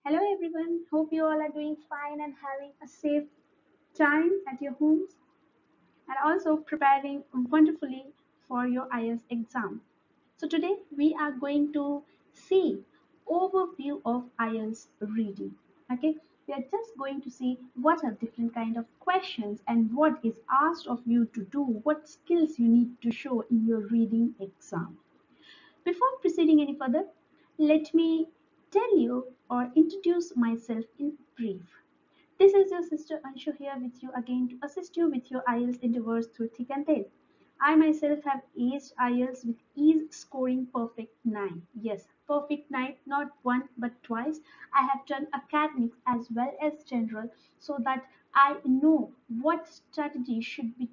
Hello everyone, hope you all are doing fine and having a safe time at your homes and also preparing wonderfully for your IELTS exam. So today we are going to see overview of IELTS reading. Okay, we are just going to see what are different kind of questions and what is asked of you to do, what skills you need to show in your reading exam. Before proceeding any further, let me tell you or introduce myself in brief. This is your sister Anshu here with you again to assist you with your IELTS endeavors through thick and thin. I myself have aced IELTS with ease scoring perfect 9. Yes, perfect 9, not one but twice. I have done academics as well as general so that I know what strategy should be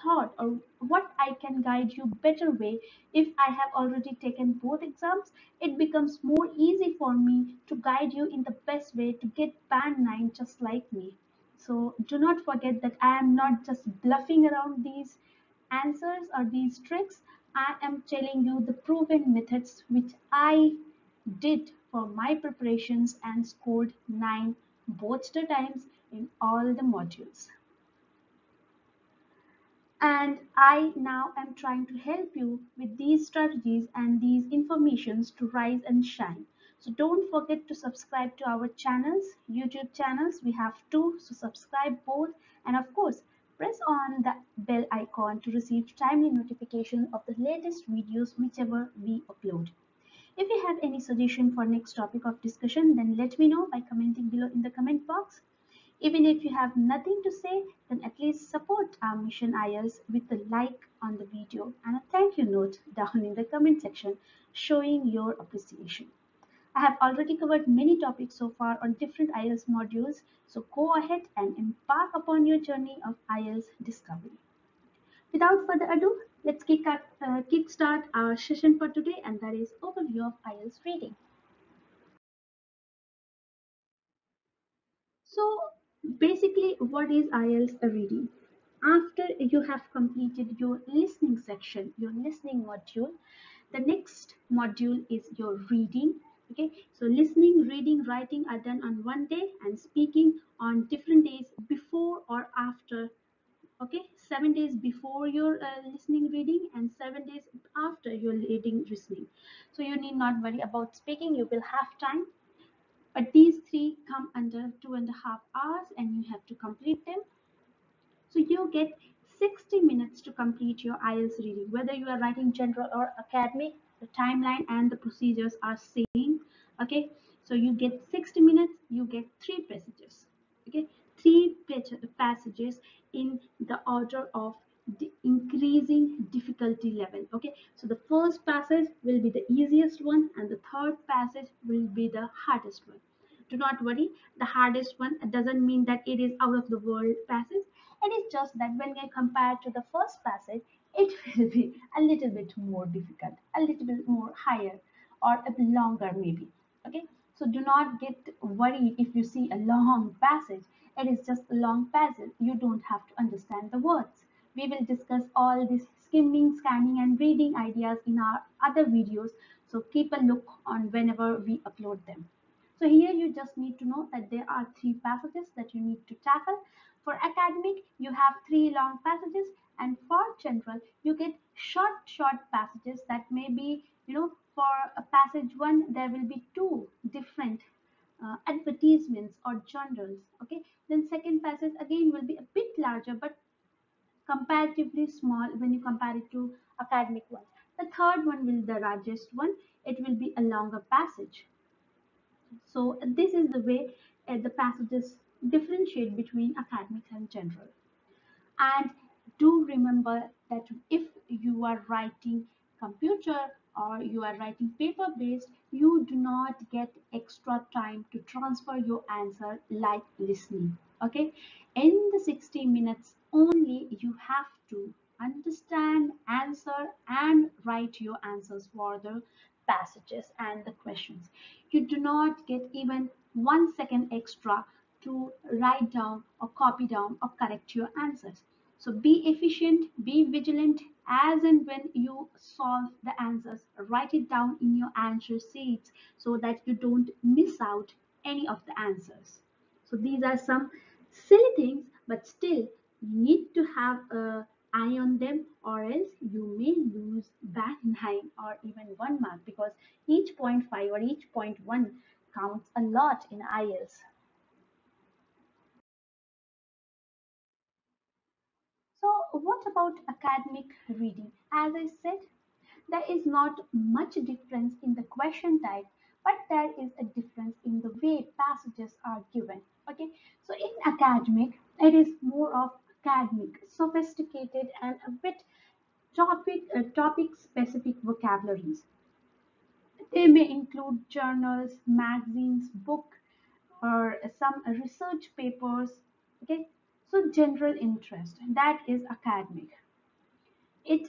thought or what I can guide you better way. If I have already taken both exams, it becomes more easy for me to guide you in the best way to get band 9 just like me. So do not forget that I am not just bluffing around these answers or these tricks. I am telling you the proven methods which I did for my preparations and scored 9 both the times in all the modules. And I now am trying to help you with these strategies and these informations to rise and shine. So don't forget to subscribe to our channels, YouTube channels. We have two, so subscribe both. And of course, press on the bell icon to receive timely notification of the latest videos whichever we upload. If you have any suggestion for next topic of discussion, then let me know by commenting below in the comment box. Even if you have nothing to say, then at least support our Mission IELTS with a like on the video and a thank you note down in the comment section showing your appreciation. I have already covered many topics so far on different IELTS modules, so go ahead and embark upon your journey of IELTS discovery. Without further ado, let's kickstart our session for today, and that is overview of IELTS reading. So basically, what is IELTS reading? After you have completed your listening section, your listening module, the next module is your reading. Okay, so listening, reading, writing are done on one day and speaking on different days before or after. Okay, 7 days before your listening reading and 7 days after your reading listening. So you need not worry about speaking, you will have time, but these three come under 2.5 hours and you have to complete them. So you get 60 minutes to complete your IELTS reading. Whether you are writing general or academic, the timeline and the procedures are same. Okay, so you get 60 minutes, you get three passages. Okay, three passages in the order of the increasing difficulty level. Okay, so the first passage will be the easiest one and the third passage will be the hardest one. Do not worry, the hardest one doesn't mean that it is out of the world passage. It is just that when I compare to the first passage, it will be a little bit more difficult, a little bit more higher, or a bit longer maybe. Okay, so do not get worried if you see a long passage. It is just a long passage. You don't have to understand the words. We will discuss all these skimming, scanning, and reading ideas in our other videos. So keep a look on whenever we upload them. So here you just need to know that there are three passages that you need to tackle. For academic, you have three long passages, and for general, you get short passages that may be, for a passage one, there will be two different advertisements or journals. Okay, then second passage again will be a bit larger, but comparatively small when you compare it to academic ones. The third one will be the largest one. It will be a longer passage. So this is the way the passages differentiate between academics and general. And do remember that if you are writing computer or you are writing paper based, you do not get extra time to transfer your answer like listening. Okay, in the 60 minutes only you have to understand, answer, and write your answers for the passages and the questions. You do not get even 1 second extra to write down or copy down or correct your answers. So be efficient, be vigilant as and when you solve the answers. Write it down in your answer sheets so that you don't miss out any of the answers. So these are some silly things, but still you need to have a eye on them, or else you may lose that 9 or even 1 mark, because each point 5 or each point 1 counts a lot in IELTS. So, what about academic reading? As I said, there is not much difference in the question type, but there is a difference in the way passages are given. Okay, so in academic, it is more of academic, sophisticated, and a bit topic specific vocabularies. They may include journals, magazines, book, or some research papers. Okay, so general interest, that is academic. It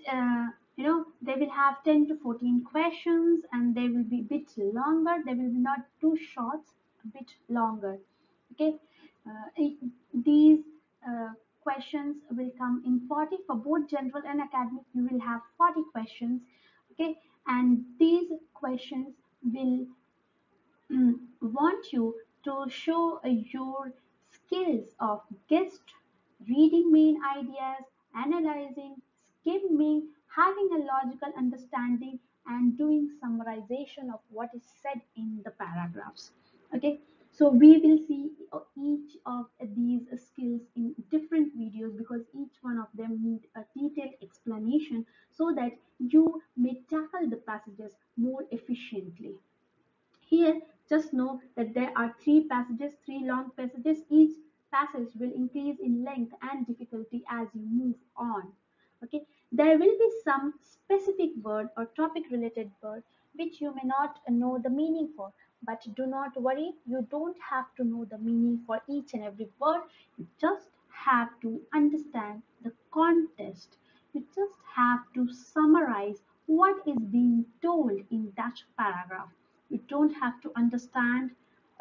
they will have 10 to 14 questions, and they will be a bit longer. They will be not too short, a bit longer. Okay, these questions will come in 40 for both general and academic. You will have 40 questions. Okay, and these questions will want you to show your skills of guest reading main ideas, analyzing, skimming, having a logical understanding, and doing summarization of what is said in the paragraphs. Okay, so we will see each of these skills in different videos, because each one of them need a detailed explanation so that you may tackle the passages more efficiently. Here, just know that there are three passages, three long passages. Each passage will increase in length and difficulty as you move on. Okay, there will be some specific word or topic related word which you may not know the meaning for. But do not worry, you don't have to know the meaning for each and every word. You just have to understand the context. You just have to summarize what is being told in that paragraph. You don't have to understand.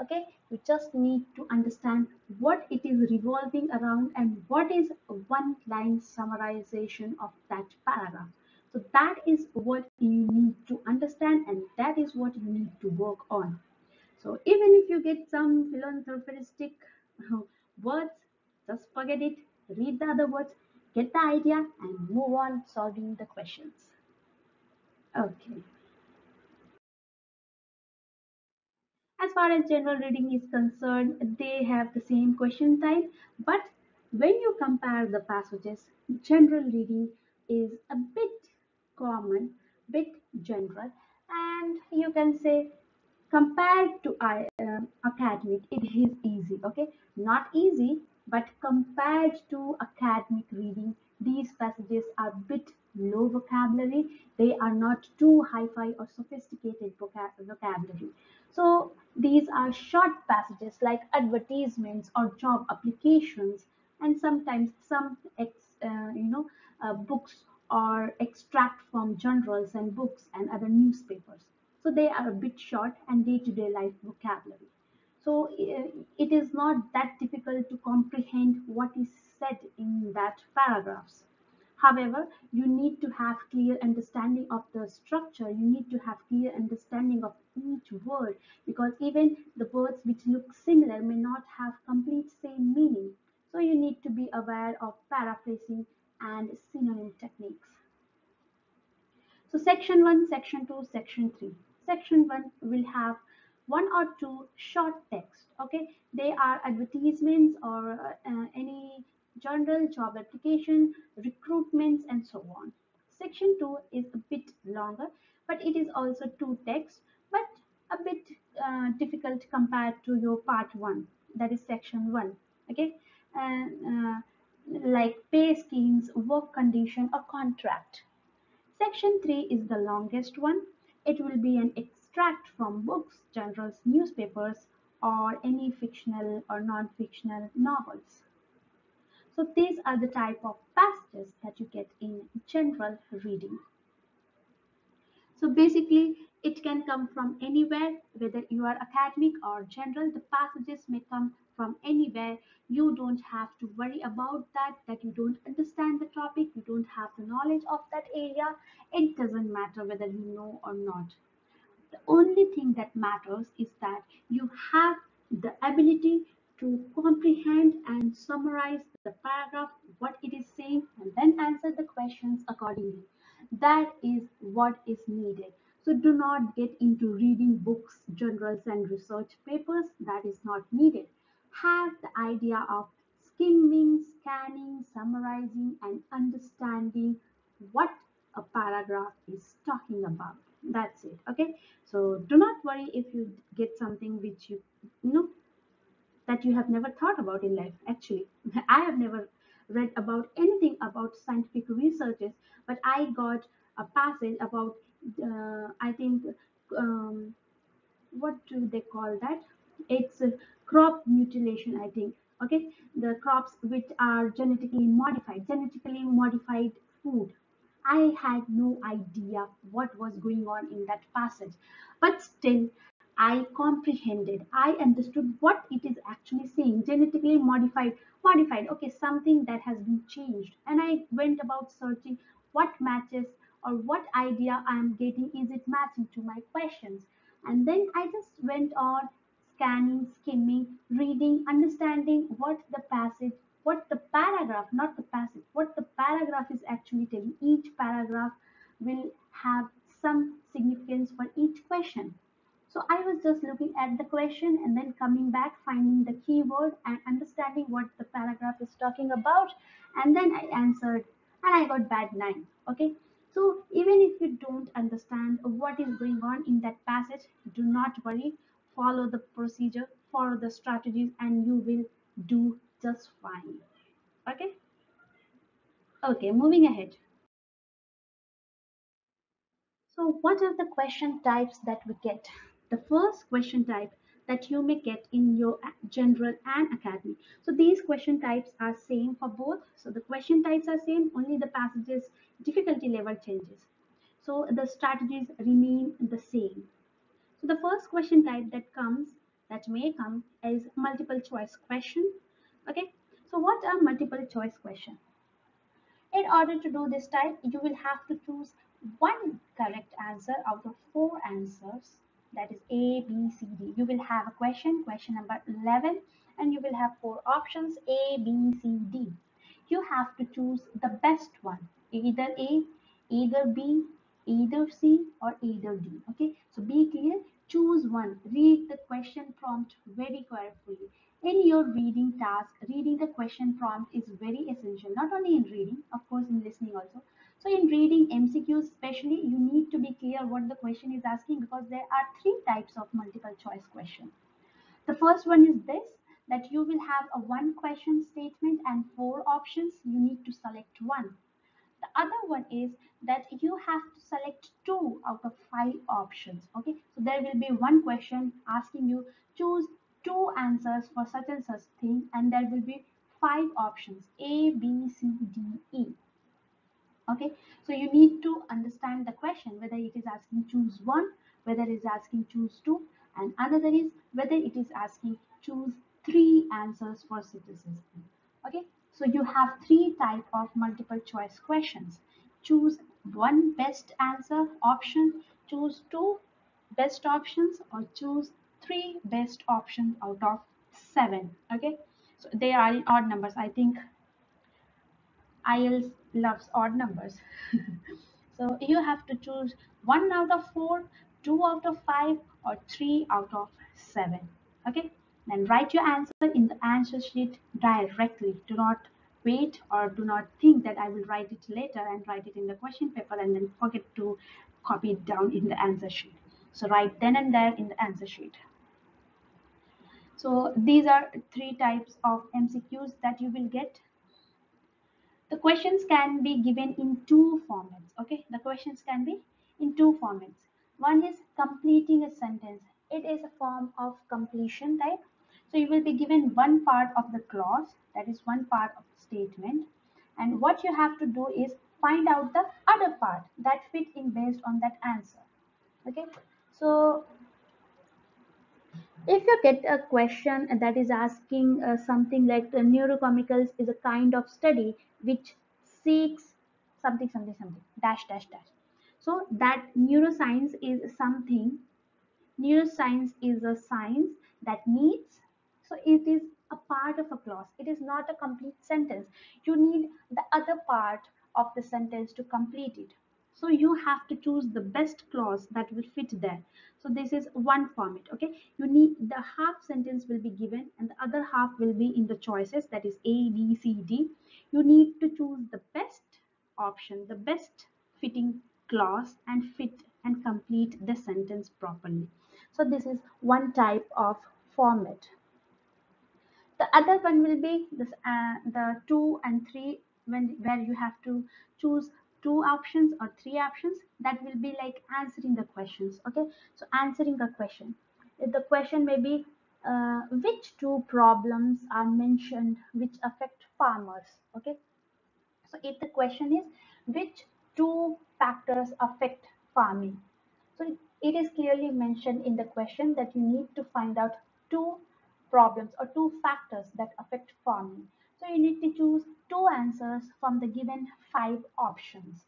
Okay, you just need to understand what it is revolving around and what is a one line summarization of that paragraph. So that is what you need to understand, and that is what you need to work on. So even if you get some philanthropistic words, just forget it, read the other words, get the idea, and move on solving the questions. Okay. As far as general reading is concerned, they have the same question type, but when you compare the passages, general reading is a bit common, bit general, and you can say compared to academic, it is easy. Okay, not easy, but compared to academic reading, these passages are a bit low vocabulary. They are not too hi-fi or sophisticated vocabulary. So these are short passages like advertisements or job applications, and sometimes some books or extract from journals and books and other newspapers. So they are a bit short and day-to-day life vocabulary. So it is not that difficult to comprehend what is said in that paragraphs. However, you need to have clear understanding of the structure. You need to have clear understanding of each word, because even the words which look similar may not have complete same meaning. So you need to be aware of paraphrasing and synonym techniques. So section 1, section 2, section 3. Section 1 will have one or two short text. Okay, they are advertisements or any journal, job application, recruitments, and so on. Section 2 is a bit longer, but it is also two text, but a bit difficult compared to your part 1, that is section 1. Okay, and like pay schemes, work condition, or contract. Section 3 is the longest one. It will be an extract from books, journals, newspapers, or any fictional or non-fictional novels. So these are the type of passages that you get in general reading. So basically, it can come from anywhere, whether you are academic or general. The passages may come from anywhere. You don't have to worry about that you don't understand the topic, you don't have the knowledge of that area. It doesn't matter whether you know or not. The only thing that matters is that you have the ability to comprehend and summarize the paragraph, what it is saying, and then answer the questions accordingly. That is what is needed. So do not get into reading books, journals, and research papers. That is not needed. Have the idea of skimming, scanning, summarizing, and understanding what a paragraph is talking about. That's it. Okay. So do not worry if you get something which you know that you have never thought about in life. Actually, I have never read about anything about scientific researches, but I got a passage about I think um, what do they call that? It's crop mutilation, I think. Okay, the crops which are genetically modified food. I had no idea what was going on in that passage, but still I comprehended. I understood what it is actually saying. Genetically modified. Okay, something that has been changed, and I went about searching what matches or what idea I am getting. Is it matching to my questions? And then I just went on scanning, skimming, reading, understanding what the passage, what the paragraph, not the passage, what the paragraph is actually telling. Each paragraph will have some significance for each question. So I was just looking at the question and then coming back, finding the keyword and understanding what the paragraph is talking about. And then I answered and I got bad 9. Okay. So even if you don't understand what is going on in that passage, do not worry. Follow the procedure, follow the strategies, and you will do just fine. Okay. Okay. Moving ahead. So, what are the question types that we get? The first question type that you may get in your general and academy. So, these question types are same for both. So, the question types are same, only the passages difficulty level changes. So, the strategies remain the same. So, the first question type that may come is multiple choice question. Okay. So, what are multiple choice question? In order to do this type, you will have to choose one correct answer out of four answers. That is A, B, C, D. You will have a question number 11, and you will have four options A, B, C, D. You have to choose the best one, either A, either B, either C, or either D. Okay, so be clear, choose one. Read the question prompt very carefully. In your reading task, reading the question prompt is very essential, not only in reading, of course, in listening also. So, in reading MCQs, especially, you need to be clear what the question is asking because there are three types of multiple choice question. The first one is this, that you will have a one question statement and four options. You need to select one. The other one is that you have to select two out of five options. Okay, so there will be one question asking you choose two answers for such and such thing, and there will be five options A, B, C, D, E. Okay, so you need to understand the question whether it is asking choose one, whether it is asking choose two, and another is whether it is asking choose three answers for citizens. Okay, so you have three type of multiple choice questions. Choose one best answer option, choose two best options, or choose three best options out of seven. Okay, so they are in odd numbers. I think IELTS loves odd numbers. So you have to choose one out of four, two out of five, or three out of seven. Okay? Then write your answer in the answer sheet directly. Do not wait or do not think that I will write it later and write it in the question paper and then forget to copy it down in the answer sheet. So write then and there in the answer sheet. So these are three types of MCQs that you will get. The questions can be given in two formats. Okay, the questions can be in two formats. One is completing a sentence. It is a form of completion type. So you will be given one part of the clause, that is one part of the statement, and what you have to do is find out the other part that fit in based on that answer. Okay, so if you get a question that is asking something like neurochemicals is a kind of study which seeks something dash dash dash. So that neuroscience is a science that needs. So it is a part of a clause. It is not a complete sentence. You need the other part of the sentence to complete it. So you have to choose the best clause that will fit there. So this is one format. Okay, you need the half sentence will be given and the other half will be in the choices, that is A, B, C, D. You need to choose the best option, the best fitting clause, and fit and complete the sentence properly. So this is one type of format. The other one will be this, the 2 and 3, where you have to choose two options or three options. That will be like answering the questions. Okay, so answering a question. The question may be, which two problems are mentioned which affect farmers? Okay, so if the question is which two factors affect farming, so it is clearly mentioned in the question that you need to find out two problems or two factors that affect farming. So you need to choose two answers from the given five options.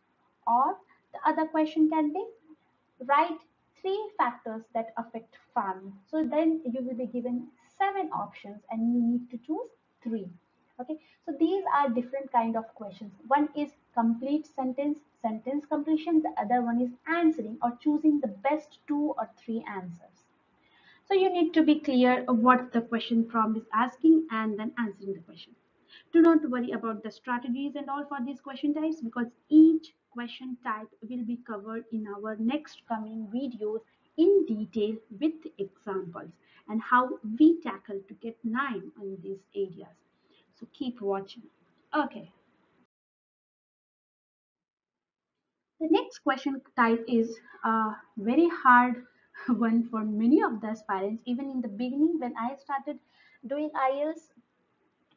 Or the other question can be, write three factors that affect farming. So then you will be given seven options and you need to choose three. Okay, so these are different kind of questions. One is complete sentence, sentence completion. The other one is answering or choosing the best two or three answers. So you need to be clear of what the question prompt is asking and then answering the question. Do not worry about the strategies and all for these question types, because each question type will be covered in our next coming videos in detail with examples and how we tackle to get 9 in these areas. So keep watching. Okay. The next question type is a very hard one for many of the aspirants. Even in the beginning, when I started doing IELTS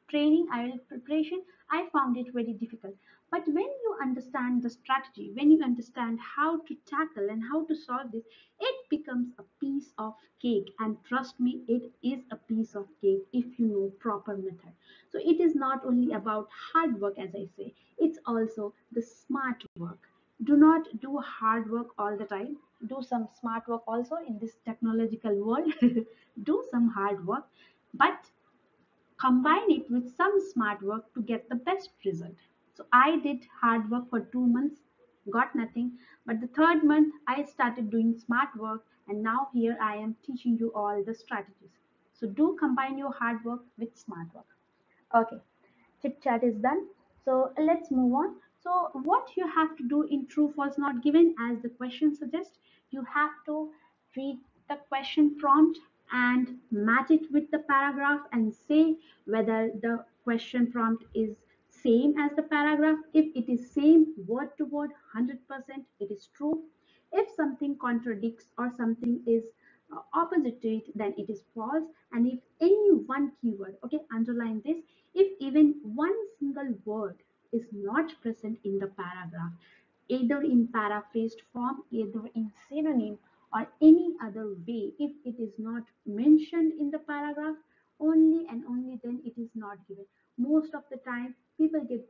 training, IELTS preparation, I found it very difficult. But when you understand the strategy, when you understand how to tackle and how to solve this, it becomes a piece of cake. And trust me, it is a piece of cake if you know proper method. So it is not only about hard work, as I say, it's also the smart work. Do not do hard work all the time. Do some smart work also in this technological world. Do some hard work, but combine it with some smart work to get the best result. So I did hard work for 2 months, got nothing. But the third month, I started doing smart work, and now here I am teaching you all the strategies. So do combine your hard work with smart work. Okay, chit chat is done. So let's move on. So what you have to do in true false not given, as the question suggests, you have to read the question prompt and match it with the paragraph and say whether the question prompt is same as the paragraph. If it is same word to word 100%, it is true. If something contradicts or something is opposite to it, then it is false. And if any one keyword, okay, underline this, if even one single word is not present in the paragraph, either in paraphrased form, either in synonym, or any other way, if it is not mentioned in the paragraph, only and only then it is not given. Most of the time, people get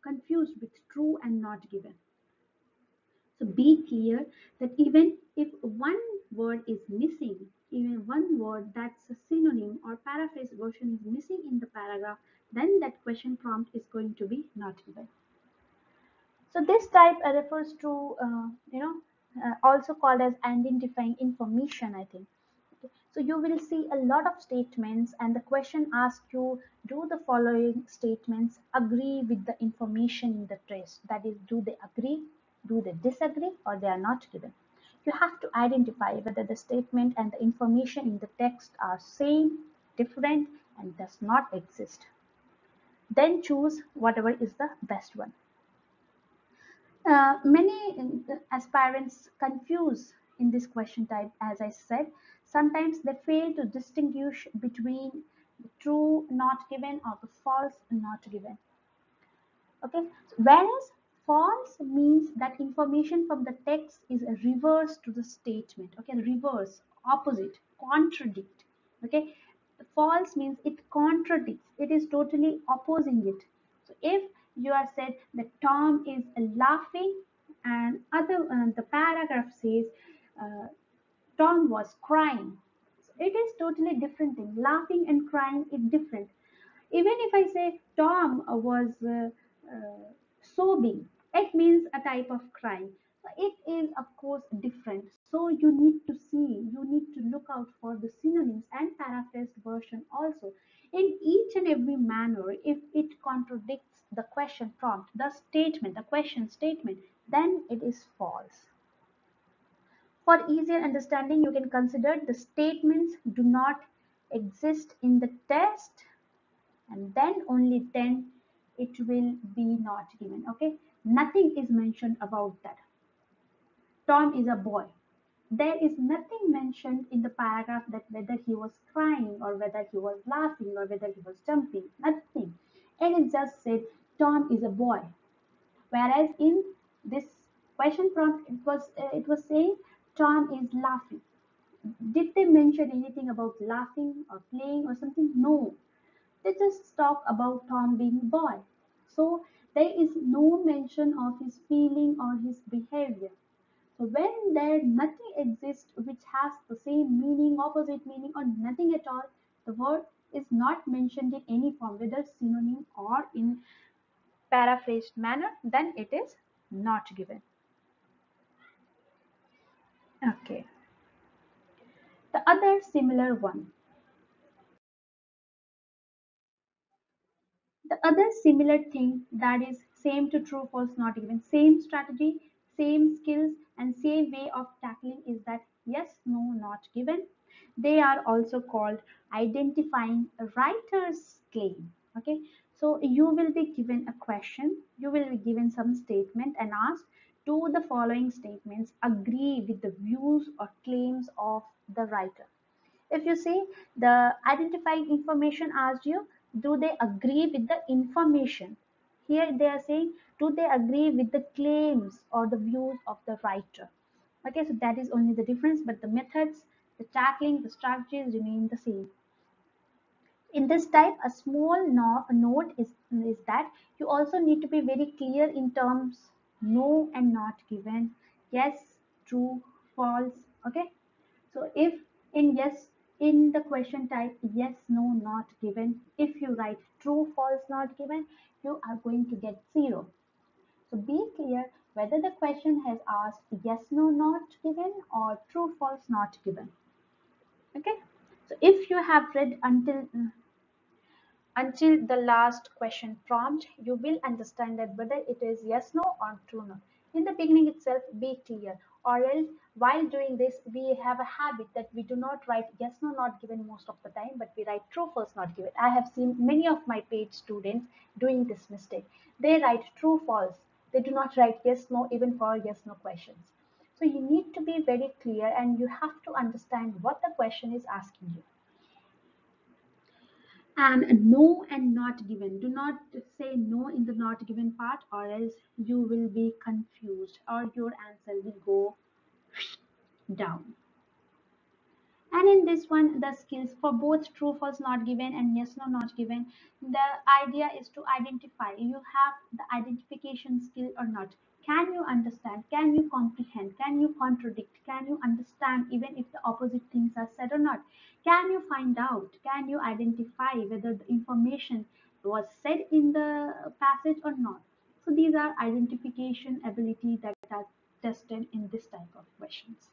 confused with true and not given. So be clear that even if one word is missing, even one word that's a synonym or paraphrase version is missing in the paragraph, then that question prompt is going to be not given. So this type refers to, also called as identifying information, I think. Okay. So you will see a lot of statements and the question asks you, do the following statements agree with the information in the text? That is, do they agree, do they disagree, or they are not given? You have to identify whether the statement and the information in the text are same, different, and does not exist. Then choose whatever is the best one. Many aspirants confuse in this question type, as I said. Sometimes they fail to distinguish between the true not given or the false not given. Okay, whereas false means that information from the text is a reverse to the statement. Okay, reverse, opposite, contradict. Okay, false means it contradicts, it is totally opposing it. So if you are said that Tom is laughing and the paragraph says uh, Tom was crying. It is totally different thing. Laughing and crying is different. Even if I say Tom was sobbing, it means a type of crying. So it is, of course, different. So you need to see, you need to look out for the synonyms and paraphrased version also. In each and every manner, if it contradicts the question prompt, the statement, the question statement, then it is false. For easier understanding, you can consider the statements do not exist in the test, and then only then it will be not given. Okay, nothing is mentioned about that. Tom is a boy. There is nothing mentioned in the paragraph that whether he was crying or whether he was laughing or whether he was jumping. Nothing. And it just said Tom is a boy. Whereas in this question prompt, it was saying Tom is laughing. Did they mention anything about laughing or playing or something? No. They just talk about Tom being a boy. So there is no mention of his feeling or his behavior. So when there nothing exists which has the same meaning, opposite meaning, or nothing at all, the word is not mentioned in any form, whether synonym or in paraphrased manner, then it is not given. Okay. The other similar one. The other similar thing that is same to true, false, not given, same strategy, same skills, and same way of tackling is that yes, no, not given. They are also called identifying a writer's claim. Okay, so you will be given a question, you will be given some statement and asked, do the following statements agree with the views or claims of the writer? If you see the identifying information asked you, do they agree with the information? Here they are saying, do they agree with the claims or the views of the writer? Okay, so that is only the difference, but the methods, the tackling, the strategies remain the same. In this type, a small note is that you also need to be very clear in terms no and not given, yes, true, false. Okay, so if in yes, in the question type yes, no, not given, if you write true, false, not given, you are going to get 0. So be clear whether the question has asked yes, no, not given or true, false, not given. Okay. So if you have read until the last question prompt, you will understand that whether it is yes, no, or true, no. In the beginning itself, be clear, or else while doing this, we have a habit that we do not write yes, no, not given most of the time, but we write true, false, not given. I have seen many of my paid students doing this mistake. They write true, false. They do not write yes, no, even for yes, no questions. So you need to be very clear and you have to understand what the question is asking you. And no and not given. Do not say no in the not given part, or else you will be confused or your answer will go down. And in this one, the skills for both true, false, not given and yes, no, not given, the idea is to identify. You have the identification skill or not. Can you understand? Can you comprehend? Can you contradict? Can you understand even if the opposite things are said or not? Can you find out? Can you identify whether the information was said in the passage or not? So these are identification ability that are tested in this type of questions.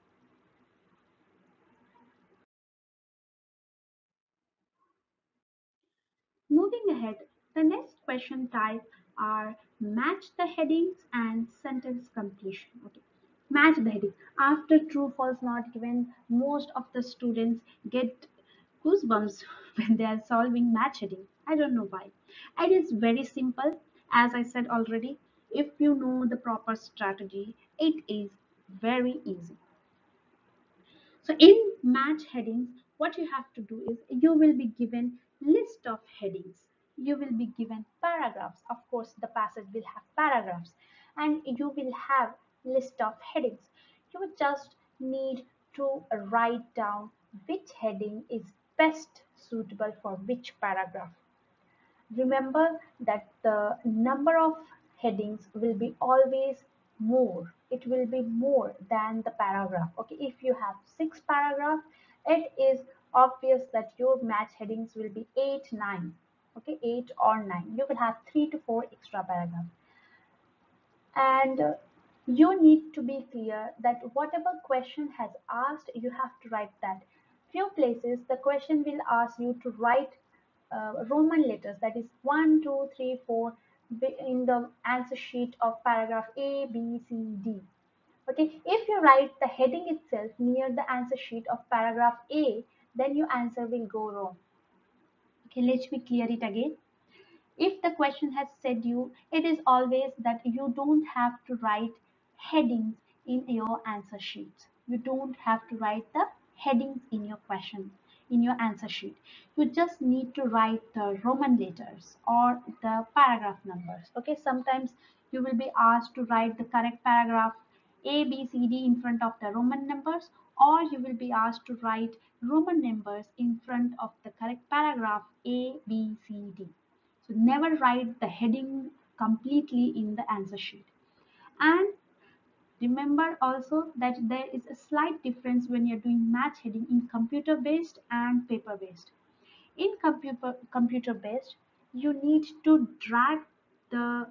Moving ahead, the next question type are match the headings and sentence completion. Okay. Match the heading. After true, false, not given, most of the students get goosebumps when they are solving match heading. I don't know why. It is very simple. As I said already, if you know the proper strategy, it is very easy. So in match headings, what you have to do is you will be given list of headings. You will be given paragraphs. Of course, the passage will have paragraphs and you will have list of headings. You would just need to write down which heading is best suitable for which paragraph. Remember that the number of headings will be always more. It will be more than the paragraph. Okay, if you have 6 paragraphs, it is obvious that your match headings will be 8, 9. Okay, 8 or 9. You will have 3 to 4 extra paragraphs. And you need to be clear that whatever question has asked, you have to write that. Few places the question will ask you to write Roman letters, that is 1, 2, 3, 4, in the answer sheet of paragraph A, B, C, D. Okay, if you write the heading itself near the answer sheet of paragraph A, then your answer will go wrong. Okay, let me clear it again. If the question has said you, it is always that you don't have to write headings in your answer sheet. You don't have to write the headings in your question, in your answer sheet. You just need to write the Roman letters or the paragraph numbers. Okay, sometimes you will be asked to write the correct paragraph A, B, C, D in front of the Roman numbers, or you will be asked to write Roman numbers in front of the correct paragraph A, B, C, D. So never write the heading completely in the answer sheet. And remember also that there is a slight difference when you're doing match heading in computer based and paper based. In computer based, you need to drag the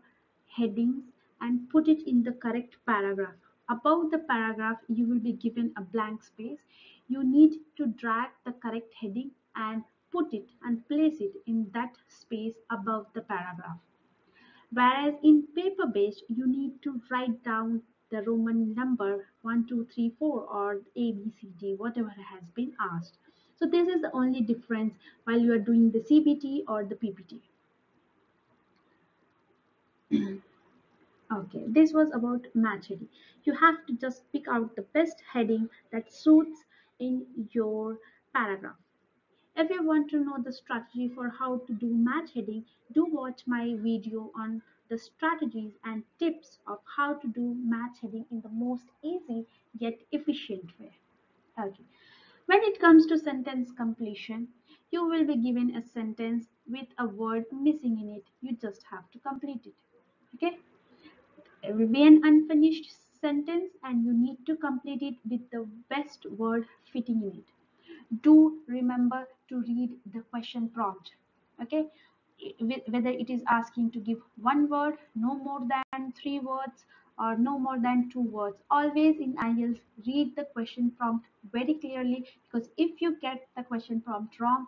headings and put it in the correct paragraph. Above the paragraph, you will be given a blank space. You need to drag the correct heading and put it and place it in that space above the paragraph. Whereas in paper based, you need to write down the Roman number 1, 2, 3, 4 or A, B, C, D, whatever has been asked. So this is the only difference while you are doing the CBT or the PPT. Okay, this was about match heading. You have to just pick out the best heading that suits in your paragraph. If you want to know the strategy for how to do match heading, do watch my video on the strategies and tips of how to do match heading in the most easy yet efficient way. Okay. When it comes to sentence completion, you will be given a sentence with a word missing in it. You just have to complete it. Okay? It will be an unfinished sentence and you need to complete it with the best word fitting in it. Do remember to read the question prompt. Okay, whether it is asking to give one word, no more than three words, or no more than two words, always in IELTS read the question prompt very clearly, because if you get the question prompt wrong,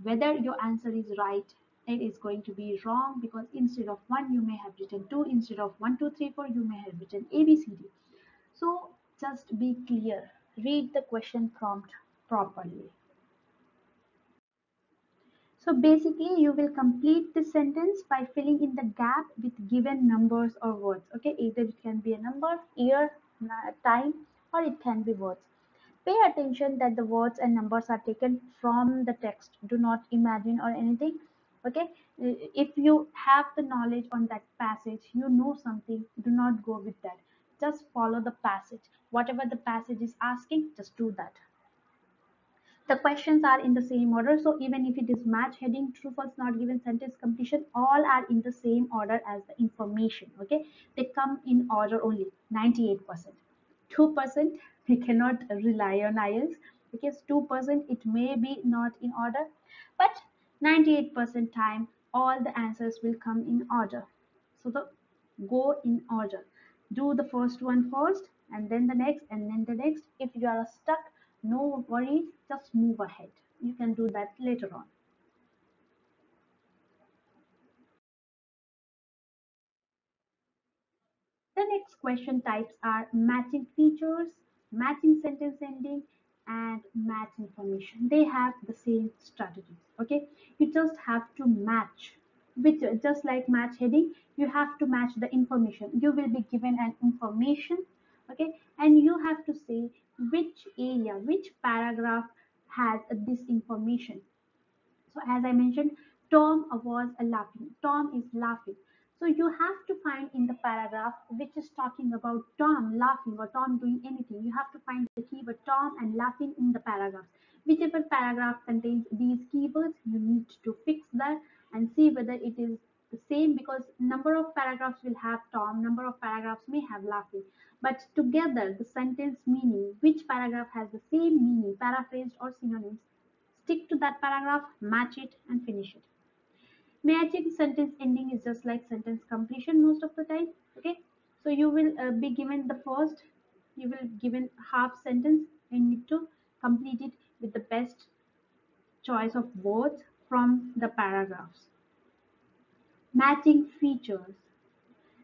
whether your answer is right, it is going to be wrong, because instead of one you may have written two, instead of 1, 2, 3, 4 you may have written ABCD. So just be clear, read the question prompt properly. So basically you will complete the sentence by filling in the gap with given numbers or words. Okay, either it can be a number, year, time, or it can be words. Pay attention that the words and numbers are taken from the text. Do not imagine or anything. Okay, if you have the knowledge on that passage, you know something, do not go with that. Just follow the passage. Whatever the passage is asking, just do that. The questions are in the same order, so even if it is match heading, true, false, not given, sentence completion, all are in the same order as the information. Okay, they come in order only. 98%. 2% we cannot rely on IELTS, because 2% it may be not in order, but 98% time all the answers will come in order. So the go in order. Do the first one first, and then the next, and then the next. If you are stuck, no worries, just move ahead. You can do that later on. The next question types are matching features, matching sentence ending, and match information. They have the same strategies. Okay, you just have to match, which just like match heading, you have to match the information. You will be given an information, okay, and you have to say which area, which paragraph has this information. So as I mentioned, Tom was laughing. Tom is laughing. So you have to find in the paragraph which is talking about Tom laughing or Tom doing anything. You have to find the keyword Tom and laughing in the paragraph. Whichever paragraph contains these keywords, you need to fix that and see whether it is the same, because number of paragraphs will have Tom, number of paragraphs may have laughing. But together the sentence meaning, which paragraph has the same meaning, paraphrased or synonyms, stick to that paragraph, match it, and finish it. Matching sentence ending is just like sentence completion most of the time. Okay, so you will be given the first, you will given half sentence, and you need to complete it with the best choice of words from the paragraphs. Matching features,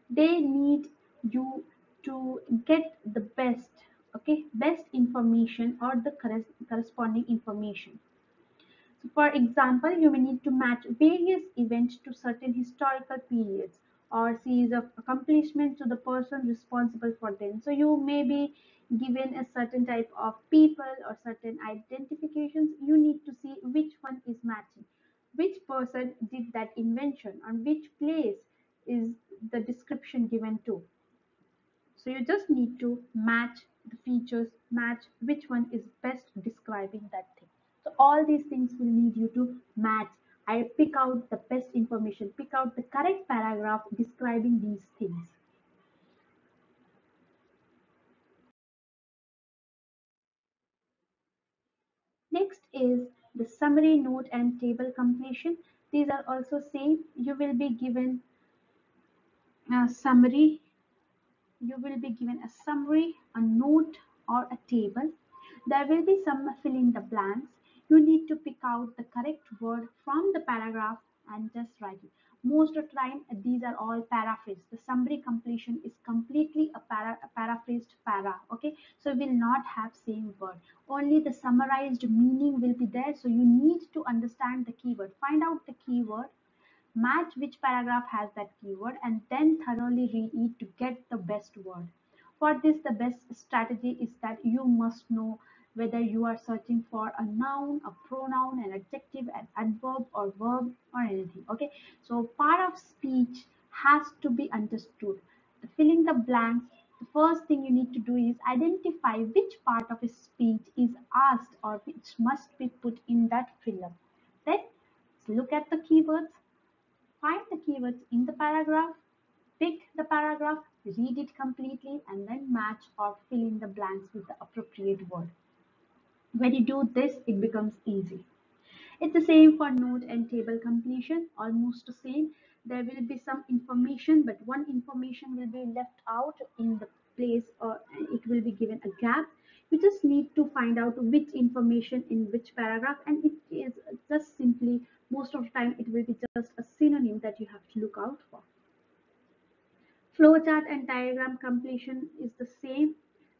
they need you to get the best, okay, best information or the corresponding information. So for example, you may need to match various events to certain historical periods or series of accomplishments to the person responsible for them. So you may be given a certain type of people or certain identifications. You need to see which one is matching. Which person did that invention and which place is the description given to. So you just need to match the features, match which one is best describing that thing. So all these things will need you to match. I pick out the best information, pick out the correct paragraph describing these things. Next is the summary note and table completion. These are also same. You will be given a summary, you will be given a summary, a note, or a table. There will be some fill in the blanks. You need to pick out the correct word from the paragraph and just write it. Most of the time, these are all paraphrased. The summary completion is completely a paraphrased para. Okay, so we will not have same word. Only the summarized meaning will be there. So you need to understand the keyword. Find out the keyword, match which paragraph has that keyword, and then thoroughly read it to get the best word. For this, the best strategy is that you must know whether you are searching for a noun, a pronoun, an adjective, an adverb, or verb, or anything. Okay, so part of speech has to be understood. Filling the blanks, the first thing you need to do is identify which part of a speech is asked or which must be put in that filler. Then look at the keywords. Find the keywords in the paragraph, pick the paragraph, read it completely, and then match or fill in the blanks with the appropriate word. When you do this, it becomes easy. It's the same for note and table completion, almost the same. There will be some information, but one information will be left out in the place, or it will be given a gap. You just need to find out which information in which paragraph, and it is just simply, most of the time, it will be just a synonym that you have to look out for. Flowchart and diagram completion is the same.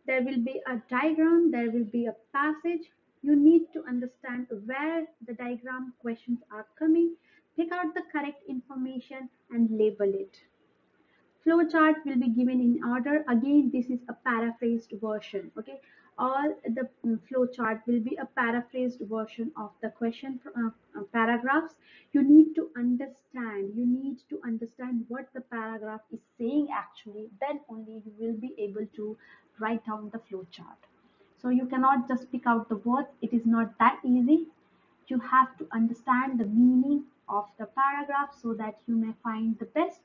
There will be a diagram, there will be a passage. You need to understand where the diagram questions are coming, pick out the correct information and label it. Flowchart will be given in order. Again, this is a paraphrased version. Okay, all the flowchart will be a paraphrased version of the question paragraphs. You need to understand. You need to understand what the paragraph is saying actually. Then only you will be able to write down the flowchart. So you cannot just pick out the words. It is not that easy. You have to understand the meaning of the paragraph so that you may find the best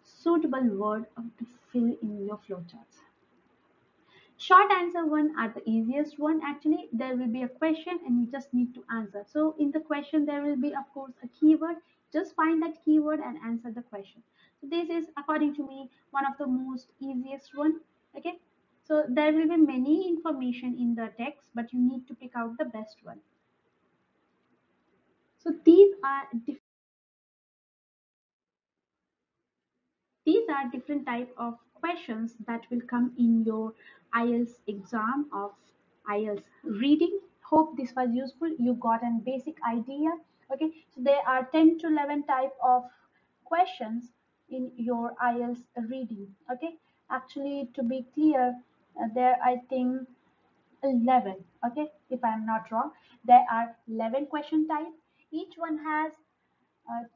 suitable word to fill in your flowcharts. Short answer one are the easiest one. Actually, there will be a question and you just need to answer. So in the question, there will be of course a keyword. Just find that keyword and answer the question. So this is according to me one of the most easiest one. Okay. So there will be many information in the text, but you need to pick out the best one. So these are different type of questions that will come in your IELTS exam of IELTS reading. Hope this was useful. You got a basic idea. Okay, so there are 10 to 11 type of questions in your IELTS reading. Okay, actually to be clear, there I think 11. Okay, if I'm not wrong, there are 11 question type. Each one has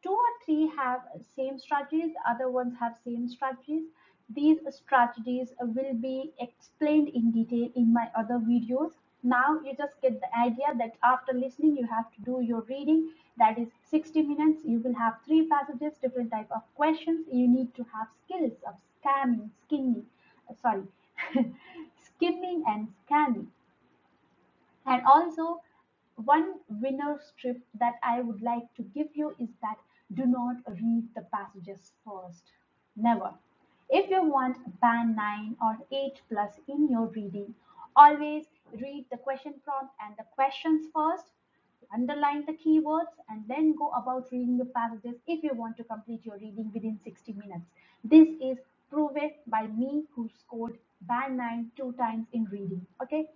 two or three have same strategies, other ones have same strategies. These strategies will be explained in detail in my other videos. Now you just get the idea that after listening you have to do your reading, that is 60 minutes. You will have three passages, different type of questions. You need to have skills of scamming skimming sorry skimming and scanning, and also one winner strip that I would like to give you is that do not read the passages first. Never. If you want band 9 or 8 plus in your reading, always read the question prompt and the questions first, underline the keywords, and then go about reading the passages if you want to complete your reading within 60 minutes. This is proven by me who scored band 9 2 times in reading. Okay,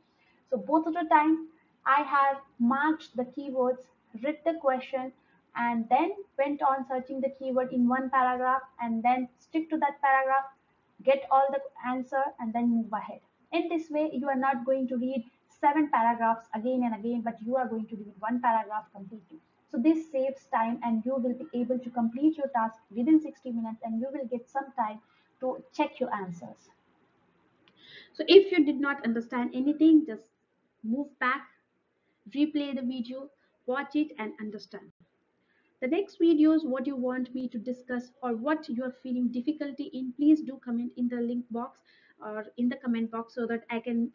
so both of the time I have marked the keywords, read the question, and then went on searching the keyword in one paragraph and then stick to that paragraph, get all the answer, and then move ahead. In this way, you are not going to read 7 paragraphs again and again, but you are going to read one paragraph completely. So this saves time and you will be able to complete your task within 60 minutes and you will get some time to check your answers. So if you did not understand anything, just move back, replay the video, watch it and understand. The next videos, what you want me to discuss or what you are feeling difficulty in, please do comment in the link box or in the comment box so that I can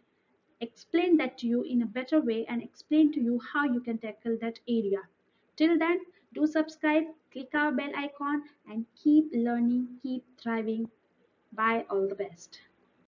explain that to you in a better way and explain to you how you can tackle that area. Till then, do subscribe, click our bell icon and keep learning, keep thriving. Bye, all the best.